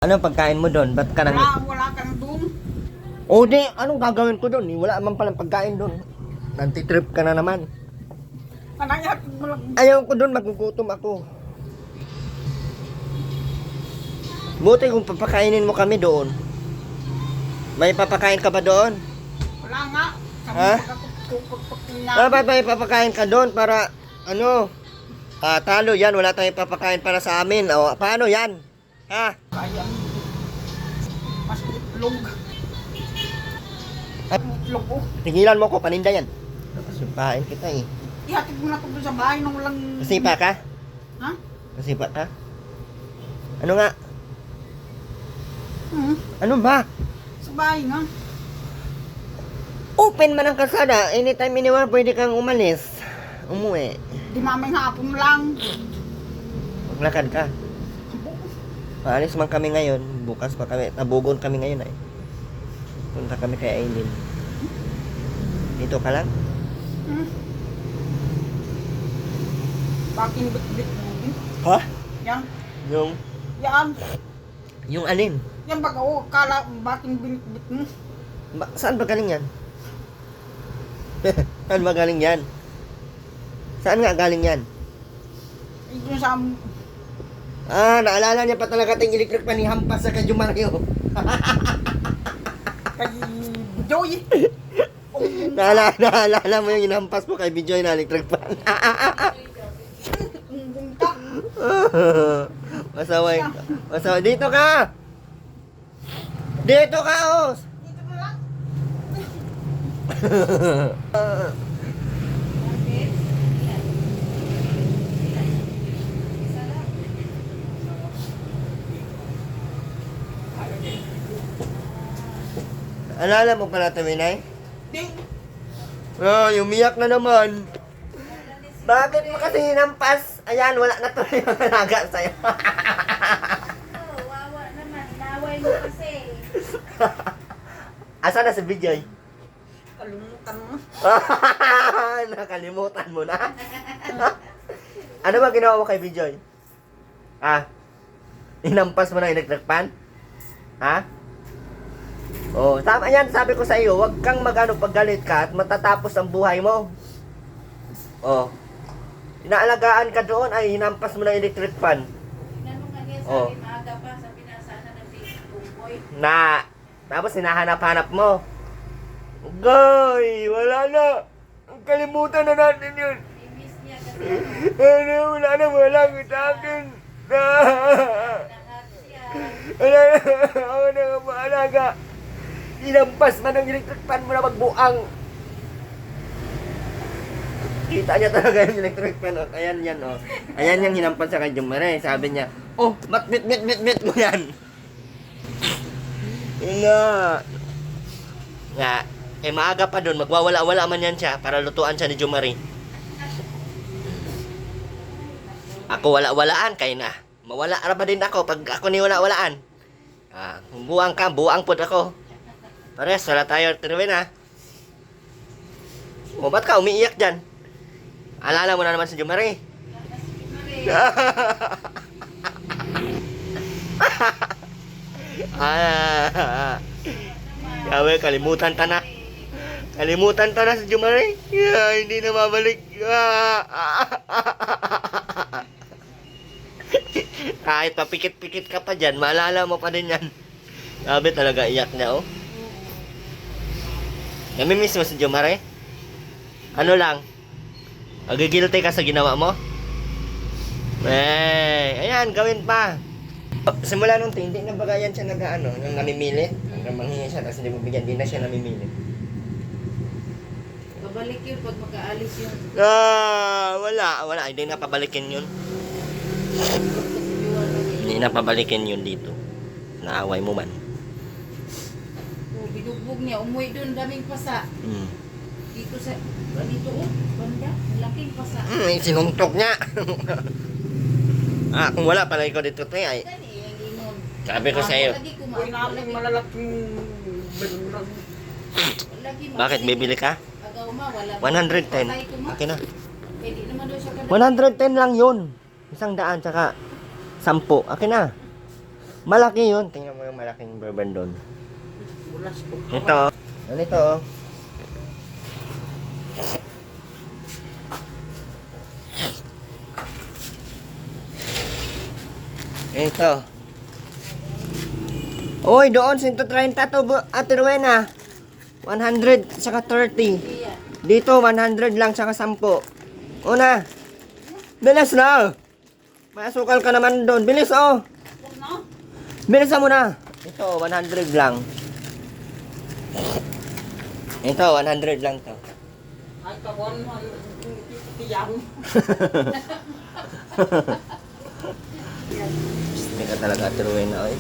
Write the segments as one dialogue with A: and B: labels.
A: Anong pagkain mo doon? Ba't ka nang...
B: Wala kang doon.
A: O di, anong gagawin ko doon? Wala man palang pagkain doon. Nanti-trip ka na naman.
B: Kanayat mo lang.
A: Ayaw ko doon, magugutom ako. Buti kung papakainin mo kami doon. May papakain ka ba doon?
B: Wala nga.
A: Ha? Dapat may papakain ka doon para, talo yan, wala tayong papakain para sa amin. O, paano yan? Ha?
B: Kaya mas itlog. Itlog ko.
A: Tigilan mo ko, paninda yan. Sumpahin kita eh.
B: Ihatid mo na ko doon sa bahay nung walang...
A: Kasipa ka?
B: Ha?
A: Kasipa ka? Ano nga? Ano ba?
B: Sa bahay nga.
A: Open man ang kalsada. Anytime, anywhere, pwede kang umalis. Umuwi.
B: Di mamay hapon lang.
A: Maglakad ka. Paalis man kami ngayon. Bukas pa kami. Tabugon kami ngayon ay. Punta kami kay Aileen. Dito ka lang?
B: Baking bit-bit mo.
A: Ha?
B: Yan.
A: Yung...
B: Yan.
A: Yung alin?
B: Yan baga o. Kala baking bit-bit mo.
A: Saan ba galing yan? Saan ba galing yan? Saan nga galing yan?
B: Ito sa...
A: Naalala niya pa talaga ting electric pan ni Hampas sa Kajumario.
B: Kay Joy.
A: Naalala mo yung inampas mo kay Bijoy na electric pan.
B: Bungka.
A: Masaway ka. Masaway. Dito ka! Dito ka, Os!
B: Dito mo lang.
A: Alala mo pala ito, Minay?
B: Di.
A: Umiyak na naman. Bakit mo kasi hinampas? Ayan, wala na tuloy yung alaga sa'yo.
C: Wawa naman. Naway mo kasi.
A: Asa na si Bijoy?
B: Kalimutan mo.
A: Nakalimutan mo na? Ano ba ginawa mo kay Bijoy? Hinampas mo na electric pan? Ha? Oh, tama yan, sabi ko sa iyo, wag kang paggalit ka at matatapos ang buhay mo. Oh. Inaalagaan ka doon ay hinampas mo na electric fan.
C: Ganun nga niya
A: Oh.
C: sabi, maaga pa, sabi na sana nag-tumboy.
A: Tapos hinahanap-hanap mo. Goy, wala na. Kalimutan na natin yun.
C: I-miss niya kasi
A: Wala na, wala kita akin.
C: lahat siya.
A: Wala na, ako na nga maalaga. Hinampas man ang electric fan mo na magbuang. Kita niya talaga yung electric fan. Oh. Ayan yan, oh. Ayan yung hinampas sa kay Jumare. Sabi niya, oh, bit mo yan. Yun nga. Nga, maaga pa doon. Magwawala-wala man yan siya para lutuan siya ni Jumare. Ako wala-walaan, kaya na. Mawala na ba din ako pag ako ni wala-walaan? Buang ka, buang po ako. Pares, wala tayo tinuwin ha. O, ba't ka umiiyak dyan? Alala mo na naman si Jumare. Yawe, kalimutan ta na. Kalimutan ta na si Jumare. Hindi na mabalik. Kahit papikit-pikit ka pa dyan, maalala mo pa din yan. Sabi talaga, iyak niya, oh. Namimiss mo si Jumare? Ano lang? Magigilty ka sa ginawa mo? Ayan, gawin pa. Simula nung hindi na bagayan siya yung namimili. Hanggang manghingi siya, tapos hindi mo bigyan, hindi na siya namimili.
C: Babalik yun pag mag-aalis yun.
A: Wala. Hindi na pabalikin yun.
C: Kasi Jowa lagi.
A: Hindi na pabalikin yun dito. Naaway mo man.
C: Binugbog niya. Umuwi doon, daming pasa. Dito banda, laking pasa.
A: Sinungtok niya. Kung wala pala ikaw dito, ay.
C: Dali, ang imon.
A: Sabi ko sa iyo.
C: Lagi
B: Uy, namin malalaking beluran.
A: Bakit bibili ka?
C: Agaw ma, wala.
A: 110.
C: Patay ko, ma.
A: Okay na.
C: Pwede naman daw siya kada.
A: 110 lang yun. 100 tsaka 10. Okay na. Malaki yun. Tingnan mo yung malaking bourbon doon.
B: Ulas ko.
A: Ito. Ganito oh. Ito. Uy, doon 130 to Ate Rowena. 100 saka 30.
C: Iya.
A: Dito 100 lang saka 10. Una. Bilis na. Masukal ka naman doon. Bilis oh.
B: Huwag na.
A: Bilisan mo na. Ito 100 lang. Ito 100 lang to.
B: Ay, kawan mo. Tiyang.
A: Hindi ka talaga Ate Rowena oy.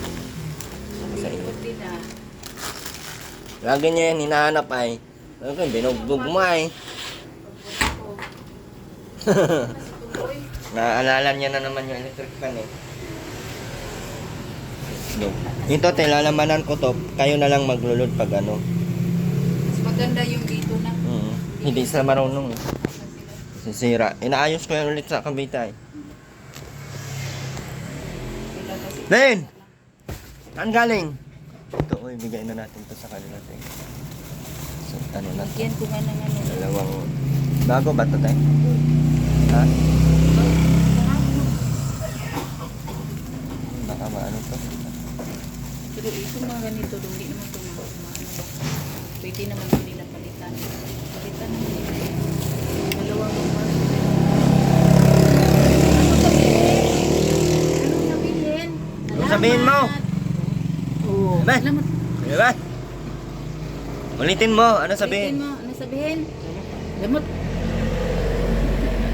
A: Sa iyo.
C: Hindi na.
A: Lagi niya yan hinahanap ay. Okay, binugbog mo ay. Naalala niya na naman yung electric fan eh. Ito, lalabanan ko to. Kayo na lang maglulod pag ano.
C: Mas maganda yung dito na.
A: Hindi sila marunong. Sisira. Inaayos ko yan ulit sa kabita eh. Ben! Saan galing? Ito, ibigay na natin to sa kanila. So, ano na to?
C: Lagyan ko nga ng ano.
A: Dalawang... Bago ba ito tayo? Ha? Baka maano to?
C: Pero ito mga ganito, hindi naman ito mga ano ba. Pwede naman ito nila palitan. Palitan naman nila. Dalawang mga. Ano sabihin?
A: Ano sabihin mo?
C: Oo.
A: Ba?
C: Salamat.
A: Di ba? Ulitin mo. Ano sabihin?
C: Sabihin mo. Ano sabihin? Salamat.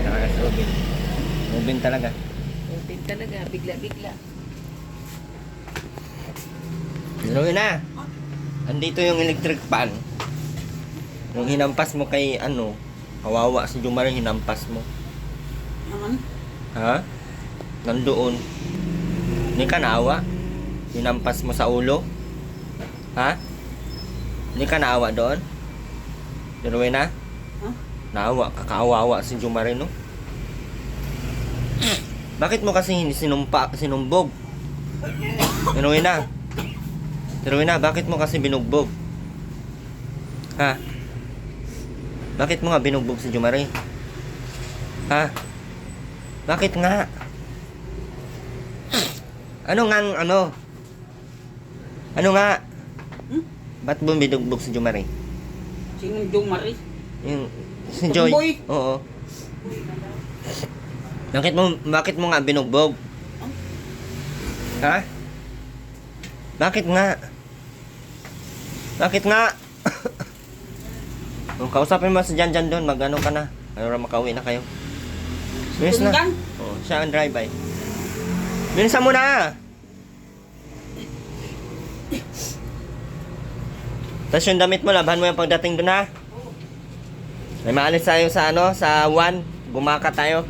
A: Talaga si Robin. Robin talaga.
C: Robin talaga. Bigla-bigla.
A: Robin na. Andito yung electric pan. Yung hinampas mo kay ano. Kawawa si Jumar yung hinampas mo.
B: Naman.
A: Ha? Nandoon. Hindi ka naawa? Hinampas mo sa ulo? Ha? Hindi ka naawa doon? Diruin na?
B: Ha?
A: Naawa, kakaawawa si Jumar no? Bakit mo kasi hindi sinumbog? Diruin na? Diruin na, bakit mo kasi binugbog? Ha? Bakit mo nga binugbog si Jumar? Ha? Bakit nga? Ano nga ang ano? Ano nga?
B: Hmm?
A: Ba't mo binugbog si Jumar?
B: Sinong Jumari?
A: Yung si Joy.
B: Boy.
A: Oo. Bakit mo nga binugbog? Ha? Bakit nga? Bakit nga? Kung kausapin mo si Jan doon, mag-ano ka na. Para makauwi na kayo. Bilis na.
B: Tunggan?
A: Oo, siya ang drive-by. Bilisan mo na! Tapos yung damit mo, labahan mo yung pagdating doon ha. May maalis tayo sa ano, sa 1. Bumaka tayo.